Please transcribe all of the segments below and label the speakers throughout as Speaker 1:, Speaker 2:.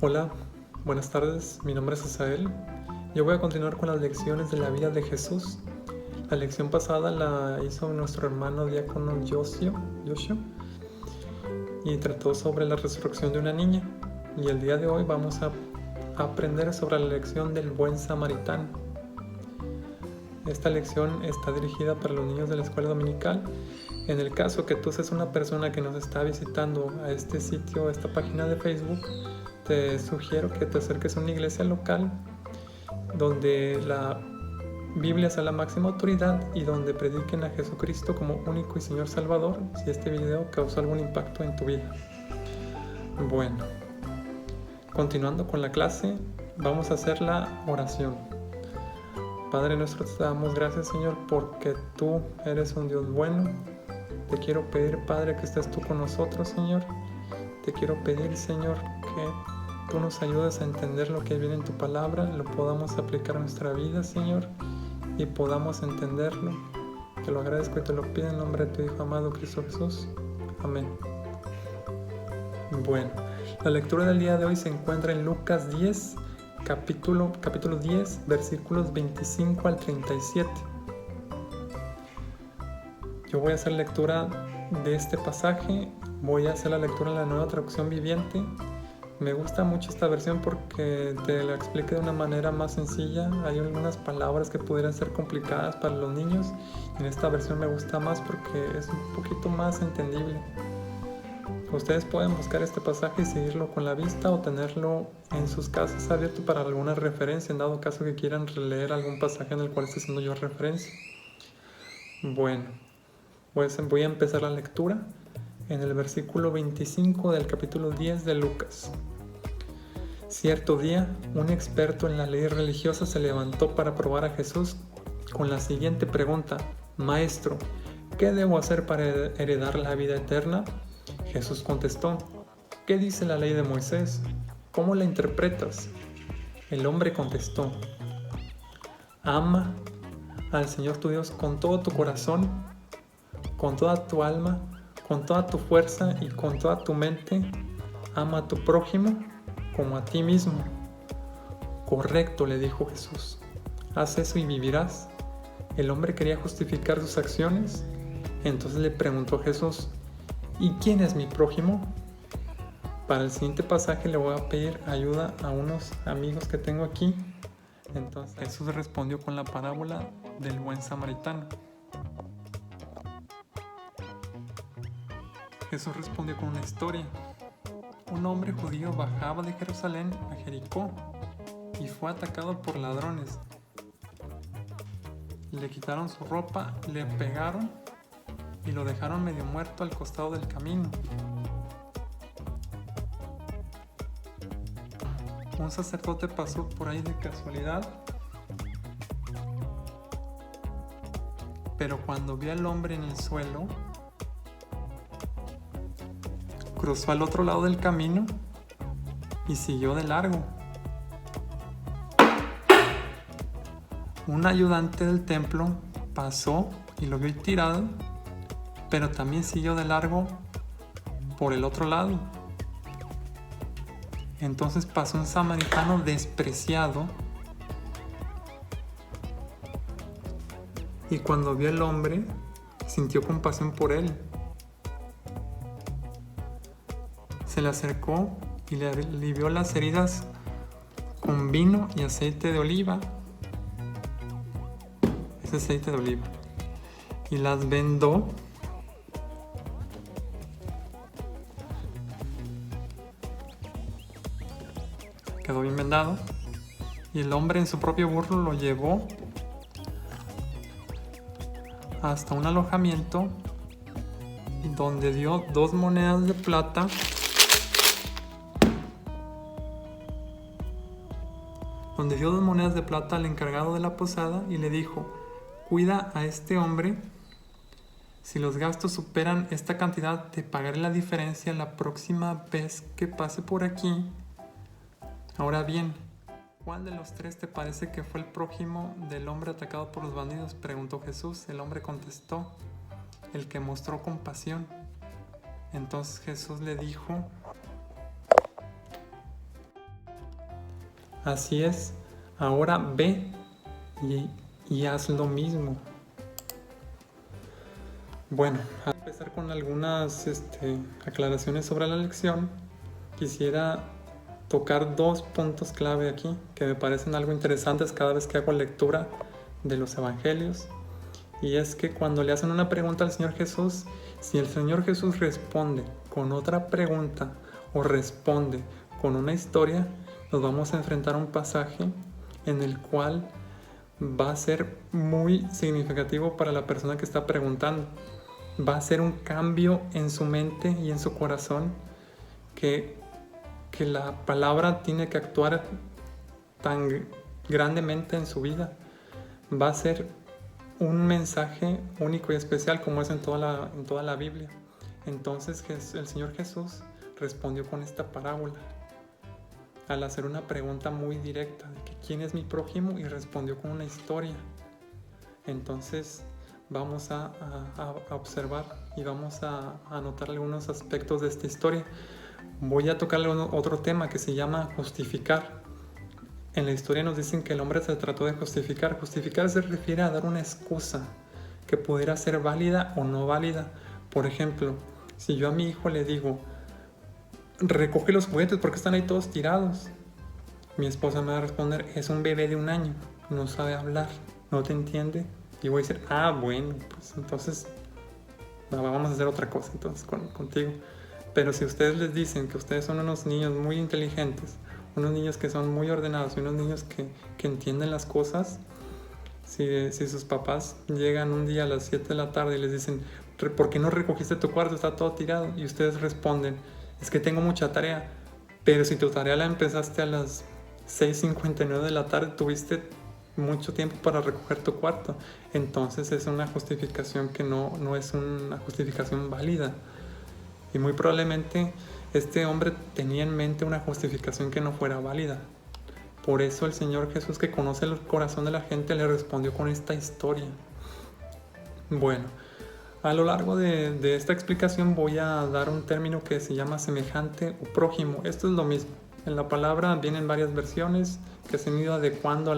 Speaker 1: Hola, buenas tardes, mi nombre es Asael. Yo voy a continuar con las lecciones de la vida de Jesús. La lección pasada la hizo nuestro hermano diácono Yoshio y trató sobre la resurrección de una niña. Y el día de hoy vamos a aprender sobre la lección del buen samaritano. Esta lección está dirigida para los niños de la escuela dominical. En el caso que tú seas una persona que nos está visitando a este sitio, a esta página de Facebook, te sugiero que te acerques a una iglesia local donde la Biblia sea la máxima autoridad y donde prediquen a Jesucristo como único y Señor Salvador, si este video causó algún impacto en tu vida. Bueno, continuando con la clase, vamos a hacer la oración. Padre nuestro, te damos gracias, Señor, porque tú eres un Dios bueno. Te quiero pedir, Padre, que estés tú con nosotros, Señor. Te quiero pedir, Señor, que tú nos ayudes a entender lo que viene en tu palabra, lo podamos aplicar a nuestra vida, Señor, y podamos entenderlo. Te lo agradezco y te lo pido en nombre de tu Hijo amado, Cristo Jesús. Amén. Bueno, la lectura del día de hoy se encuentra en Lucas 10, capítulo 10, versículos 25 al 37. Yo voy a hacer lectura de este pasaje, voy a hacer la lectura en la Nueva Traducción Viviente. Me gusta mucho esta versión porque te la explica de una manera más sencilla. Hay algunas palabras que pudieran ser complicadas para los niños. En esta versión me gusta más porque es un poquito más entendible. Ustedes pueden buscar este pasaje y seguirlo con la vista o tenerlo en sus casas abierto para alguna referencia, en dado caso que quieran releer algún pasaje en el cual esté haciendo yo referencia. Bueno, pues voy a empezar la lectura en el versículo 25 del capítulo 10 de Lucas. Cierto día, un experto en la ley religiosa se levantó para probar a Jesús con la siguiente pregunta: Maestro, ¿qué debo hacer para heredar la vida eterna? Jesús contestó: ¿Qué dice la ley de Moisés? ¿Cómo la interpretas? El hombre contestó: Ama al Señor tu Dios con todo tu corazón, con toda tu alma, con toda tu fuerza y con toda tu mente. Ama a tu prójimo como a ti mismo. Correcto, le dijo Jesús. Haz eso y vivirás. El hombre quería justificar sus acciones. Entonces le preguntó a Jesús: ¿y quién es mi prójimo? Para el siguiente pasaje le voy a pedir ayuda a unos amigos que tengo aquí. Entonces Jesús respondió con la parábola del buen samaritano. Jesús respondió con una historia. Un hombre judío bajaba de Jerusalén a Jericó y fue atacado por ladrones. Le quitaron su ropa, le pegaron y lo dejaron medio muerto al costado del camino. Un sacerdote pasó por ahí de casualidad, pero cuando vio al hombre en el suelo, cruzó al otro lado del camino y siguió de largo. Un ayudante del templo pasó y lo vio tirado, pero también siguió de largo por el otro lado. Entonces pasó un samaritano despreciado y cuando vio al hombre, sintió compasión por él. Se le acercó y le alivió las heridas con vino y aceite de oliva. Es aceite de oliva. Y las vendó. Quedó bien vendado. Y el hombre en su propio burro lo llevó hasta un alojamiento donde dio 2 monedas de plata al encargado de la posada y le dijo: cuida a este hombre. Si los gastos superan esta cantidad, te pagaré la diferencia la próxima vez que pase por aquí. Ahora bien, ¿cuál de los 3 te parece que fue el prójimo del hombre atacado por los bandidos?, preguntó Jesús. El hombre contestó: el que mostró compasión. Entonces Jesús le dijo: Así es, ahora ve y haz lo mismo. Bueno, a empezar con algunas aclaraciones sobre la lección, quisiera tocar 2 puntos clave aquí que me parecen algo interesantes cada vez que hago lectura de los evangelios. Y es que cuando le hacen una pregunta al Señor Jesús, si el Señor Jesús responde con otra pregunta o responde con una historia, nos vamos a enfrentar a un pasaje en el cual va a ser muy significativo para la persona que está preguntando. Va a ser un cambio en su mente y en su corazón que la palabra tiene que actuar tan grandemente en su vida. Va a ser un mensaje único y especial como es en toda la Biblia. Entonces el Señor Jesús respondió con esta parábola al hacer una pregunta muy directa de que ¿quién es mi prójimo? Y respondió con una historia. Entonces vamos a observar y vamos a anotar algunos aspectos de esta historia. Voy a tocarle otro tema que se llama justificar. En la historia nos dicen que el hombre se trató de justificar. Justificar se refiere a dar una excusa que pudiera ser válida o no válida. Por ejemplo, si yo a mi hijo le digo, recoge los juguetes porque están ahí todos tirados, mi esposa me va a responder, es un bebé de 1 año, no sabe hablar, no te entiende. Y voy a decir, bueno, pues entonces vamos a hacer otra cosa entonces contigo. Pero si ustedes les dicen que ustedes son unos niños muy inteligentes, unos niños que son muy ordenados y unos niños que entienden las cosas, si sus papás llegan un día a las 7 de la tarde y les dicen, ¿por qué no recogiste tu cuarto? Está todo tirado. Y ustedes responden, es que tengo mucha tarea. Pero si tu tarea la empezaste a las 6:59 de la tarde, tuviste mucho tiempo para recoger tu cuarto. Entonces es una justificación que no es una justificación válida. Y muy probablemente este hombre tenía en mente una justificación que no fuera válida. Por eso el Señor Jesús, que conoce el corazón de la gente, le respondió con esta historia. Bueno, a lo largo de esta explicación voy a dar un término que se llama semejante o prójimo. Esto es lo mismo. En la palabra vienen varias versiones que se han ido adecuando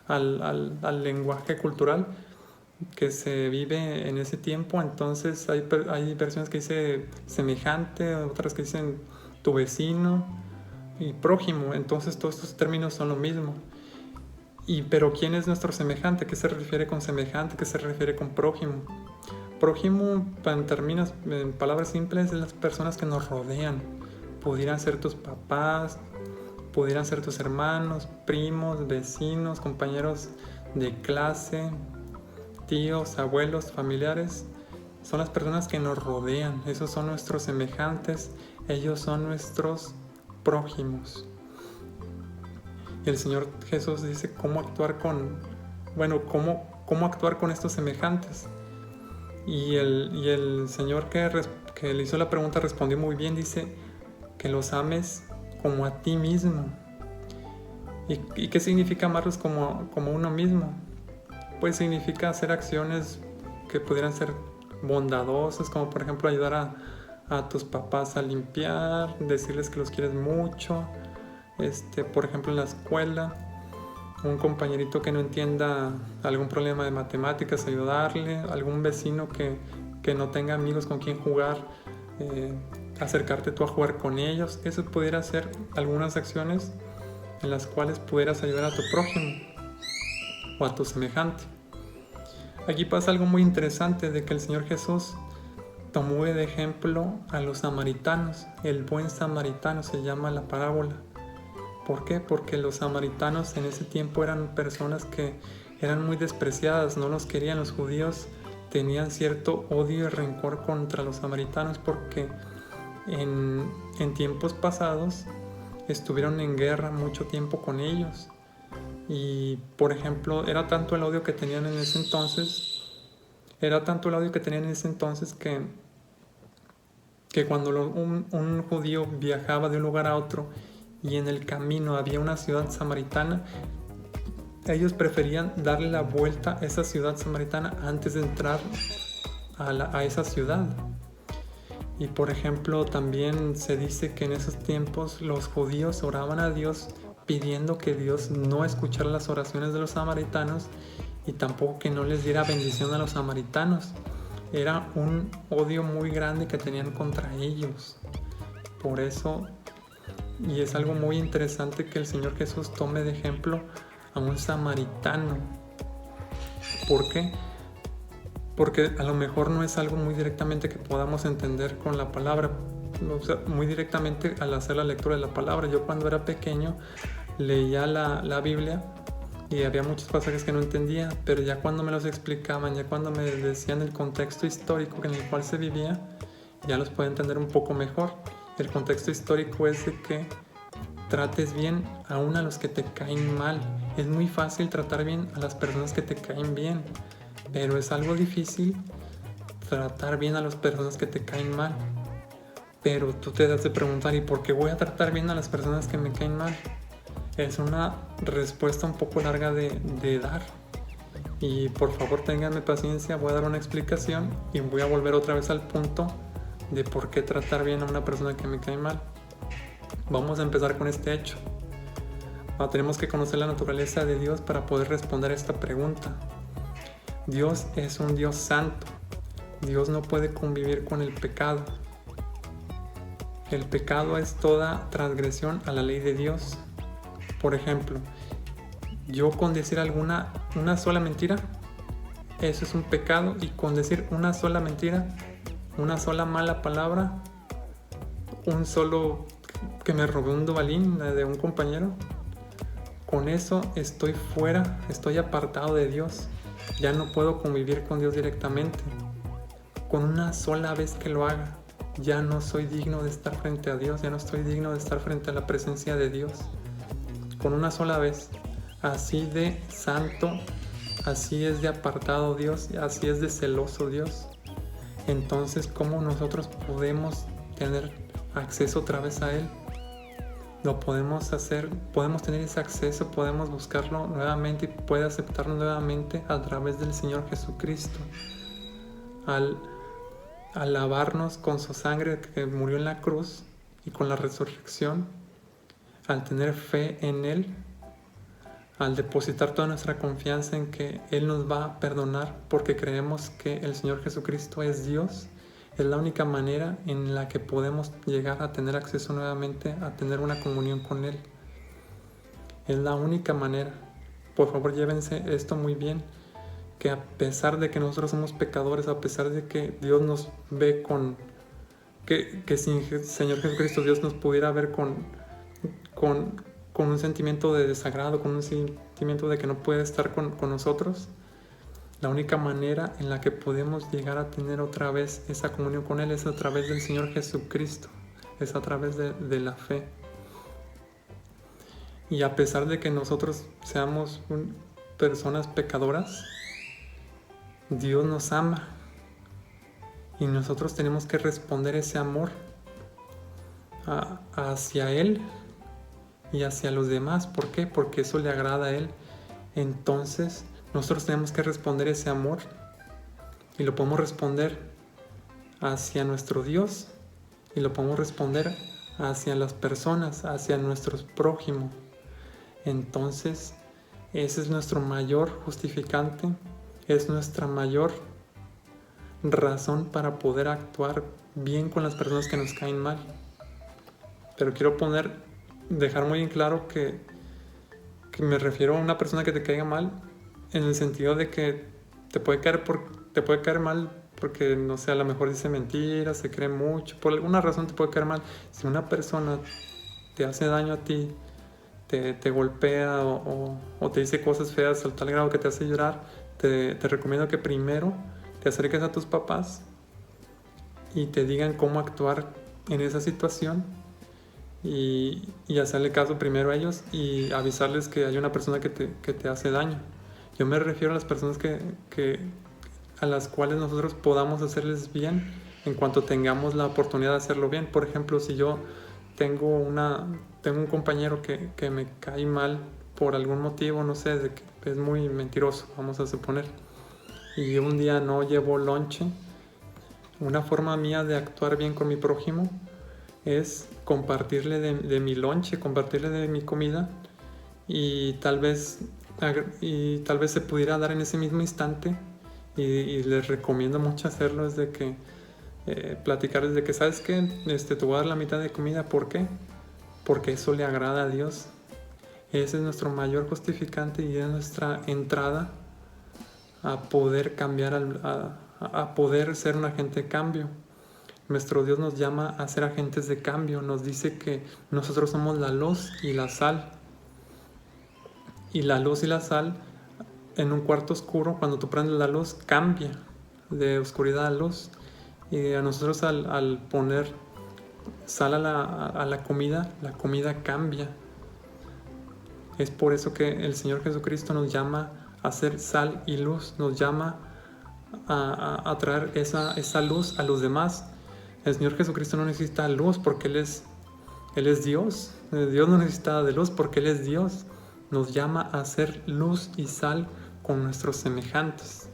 Speaker 1: al lenguaje cultural que se vive en ese tiempo. Entonces hay versiones que dicen semejante, otras que dicen tu vecino y prójimo. Entonces todos estos términos son lo mismo. Pero ¿quién es nuestro semejante? ¿Qué se refiere con semejante? ¿Qué se refiere con prójimo? Prójimo, en palabras simples, es las personas que nos rodean. Pudieran ser tus papás, pudieran ser tus hermanos, primos, vecinos, compañeros de clase, tíos, abuelos, familiares. Son las personas que nos rodean. Esos son nuestros semejantes. Ellos son nuestros prójimos. Y el Señor Jesús dice cómo actuar con estos semejantes. Y el Señor que le hizo la pregunta respondió muy bien. Dice que los ames como a ti mismo. ¿Y qué significa amarlos como uno mismo? Pues significa hacer acciones que pudieran ser bondadosas, como por ejemplo ayudar a tus papás a limpiar, decirles que los quieres mucho. Por ejemplo, en la escuela, un compañerito que no entienda algún problema de matemáticas, ayudarle, algún vecino que no tenga amigos con quien jugar, acercarte tú a jugar con ellos. Eso pudiera ser algunas acciones en las cuales pudieras ayudar a tu prójimo o a tu semejante. Aquí pasa algo muy interesante de que el Señor Jesús tomó de ejemplo a los samaritanos. El buen samaritano se llama la parábola. ¿Por qué? Porque los samaritanos en ese tiempo eran personas que eran muy despreciadas, no los querían. Los judíos tenían cierto odio y rencor contra los samaritanos porque en tiempos pasados estuvieron en guerra mucho tiempo con ellos. Y por ejemplo, era tanto el odio que tenían en ese entonces que cuando un judío viajaba de un lugar a otro y en el camino había una ciudad samaritana, ellos preferían darle la vuelta a esa ciudad samaritana antes de entrar a esa ciudad. Y por ejemplo, también se dice que en esos tiempos los judíos oraban a Dios pidiendo que Dios no escuchara las oraciones de los samaritanos y tampoco que no les diera bendición a los samaritanos. Era un odio muy grande que tenían contra ellos. Por eso, y es algo muy interesante que el Señor Jesús tome de ejemplo a un samaritano. ¿Por qué? Porque a lo mejor no es algo muy directamente que podamos entender con la palabra, o sea, muy directamente al hacer la lectura de la palabra. Yo cuando era pequeño leía la Biblia y había muchos pasajes que no entendía, pero ya cuando me los explicaban, ya cuando me decían el contexto histórico en el cual se vivía, ya los puedo entender un poco mejor. El contexto histórico es de que trates bien aún a los que te caen mal. Es muy fácil tratar bien a las personas que te caen bien, pero es algo difícil tratar bien a las personas que te caen mal. Pero tú te das de preguntar, ¿y por qué voy a tratar bien a las personas que me caen mal? Es una respuesta un poco larga de dar. Y por favor ténganme paciencia, voy a dar una explicación y voy a volver otra vez al punto de por qué tratar bien a una persona que me cae mal. Vamos a empezar con este hecho. Tenemos que conocer la naturaleza de Dios para poder responder a esta pregunta. Dios es un Dios santo. Dios no puede convivir con el pecado. El pecado es toda transgresión a la ley de Dios. Por ejemplo, yo con decir una sola mentira, eso es un pecado, y con decir una sola mentira, una sola mala palabra, un solo que me robé un dobalín de un compañero, con eso estoy fuera, estoy apartado de Dios. Ya no puedo convivir con Dios directamente. Con una sola vez que lo haga, ya no soy digno de estar frente a Dios, ya no estoy digno de estar frente a la presencia de Dios. Con una sola vez. Así de santo, así es de apartado Dios, así es de celoso Dios. Entonces, ¿cómo nosotros podemos tener acceso otra vez a Él? Lo podemos hacer, podemos tener ese acceso, podemos buscarlo nuevamente y puede aceptarnos nuevamente a través del Señor Jesucristo. Al lavarnos con su sangre que murió en la cruz y con la resurrección, al tener fe en Él, al depositar toda nuestra confianza en que Él nos va a perdonar porque creemos que el Señor Jesucristo es Dios, es la única manera en la que podemos llegar a tener acceso nuevamente a tener una comunión con Él. Es la única manera. Por favor, llévense esto muy bien, que a pesar de que nosotros somos pecadores, a pesar de que Dios nos ve que sin Señor Jesucristo Dios nos pudiera ver con un sentimiento de desagrado, con un sentimiento de que no puede estar con nosotros, la única manera en la que podemos llegar a tener otra vez esa comunión con Él es a través del Señor Jesucristo, es a través de la fe. Y a pesar de que nosotros seamos personas pecadoras, Dios nos ama y nosotros tenemos que responder ese amor hacia Él y hacia los demás. ¿Por qué? Porque eso le agrada a Él. Entonces nosotros tenemos que responder ese amor y lo podemos responder hacia nuestro Dios y lo podemos responder hacia las personas, hacia nuestros prójimos. Entonces ese es nuestro mayor justificante, es nuestra mayor razón para poder actuar bien con las personas que nos caen mal. Pero quiero dejar muy en claro que me refiero a una persona que te caiga mal en el sentido de que te puede caer mal porque, no sé, a lo mejor dice mentiras, se cree mucho, por alguna razón te puede caer mal. Si una persona te hace daño a ti, te golpea o te dice cosas feas al tal grado que te hace llorar, te recomiendo que primero te acerques a tus papás y te digan cómo actuar en esa situación y hacerle caso primero a ellos y avisarles que hay una persona que te hace daño. Yo me refiero a las personas a las cuales nosotros podamos hacerles bien en cuanto tengamos la oportunidad de hacerlo bien. Por ejemplo, si yo tengo un compañero que me cae mal por algún motivo, no sé, de que es muy mentiroso, vamos a suponer, y un día no llevo lonche, una forma mía de actuar bien con mi prójimo es compartirle de mi lonche, compartirle de mi comida y tal vez se pudiera dar en ese mismo instante, y les recomiendo mucho hacerlo, es de que platicar desde que, ¿sabes qué? Te voy a dar la mitad de comida. ¿Por qué? Porque eso le agrada a Dios. Ese es nuestro mayor justificante y es nuestra entrada a poder cambiar, a poder ser un agente de cambio. Nuestro Dios nos llama a ser agentes de cambio. Nos dice que nosotros somos la luz y la sal. Y la luz y la sal, en un cuarto oscuro, cuando tú prendes la luz, cambia de oscuridad a luz. Y a nosotros al poner sal a la comida cambia. Es por eso que el Señor Jesucristo nos llama a ser sal y luz, nos llama a traer esa luz a los demás. El Señor Jesucristo no necesita luz porque Él es Dios. Dios no necesita de luz porque Él es Dios. Nos llama a hacer luz y sal con nuestros semejantes.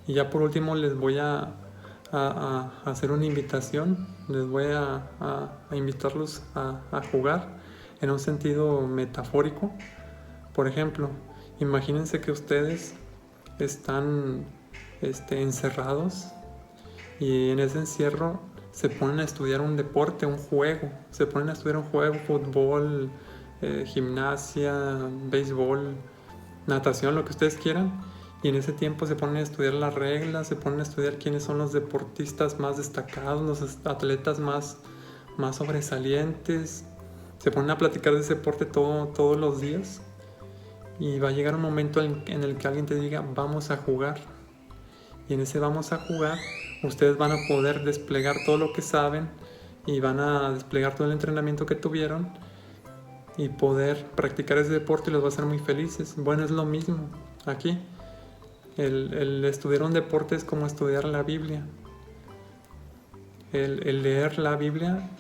Speaker 1: Y ya por último les voy a hacer una invitación. Les voy a invitarlos a jugar en un sentido metafórico. Por ejemplo, imagínense que ustedes están encerrados, y en ese encierro se ponen a estudiar un deporte, un juego. Se ponen a estudiar un juego, fútbol, gimnasia, béisbol, natación, lo que ustedes quieran. Y en ese tiempo se ponen a estudiar las reglas, se ponen a estudiar quiénes son los deportistas más destacados, los atletas más sobresalientes. Se ponen a platicar de ese deporte todos los días. Y va a llegar un momento en el que alguien te diga, vamos a jugar. Y en ese vamos a jugar, ustedes van a poder desplegar todo lo que saben y van a desplegar todo el entrenamiento que tuvieron y poder practicar ese deporte, y los va a hacer muy felices. Bueno, es lo mismo aquí. El estudiar un deporte es como estudiar la Biblia. El leer la Biblia,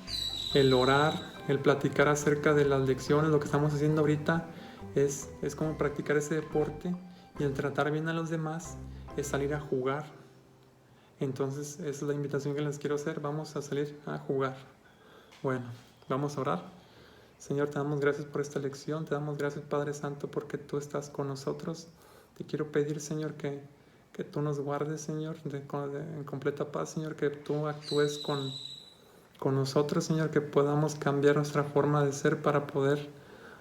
Speaker 1: el orar, el platicar acerca de las lecciones, lo que estamos haciendo ahorita, es como practicar ese deporte, y el tratar bien a los demás es salir a jugar. Entonces esa es la invitación que les quiero hacer. Vamos a salir a jugar. Bueno, vamos a orar. Señor, te damos gracias por esta lección. Te damos gracias, Padre Santo, porque tú estás con nosotros. Te quiero pedir, Señor, que tú nos guardes, Señor, en completa paz, Señor, que tú actúes con nosotros, Señor, que podamos cambiar nuestra forma de ser para poder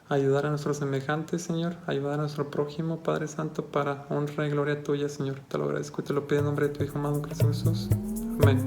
Speaker 1: ayudar a nuestros semejantes, Señor, ayudar a nuestro prójimo, Padre Santo, para honra y gloria tuya, Señor. Te lo agradezco y te lo pido en nombre de tu Hijo amado, Cristo Jesús. Amén.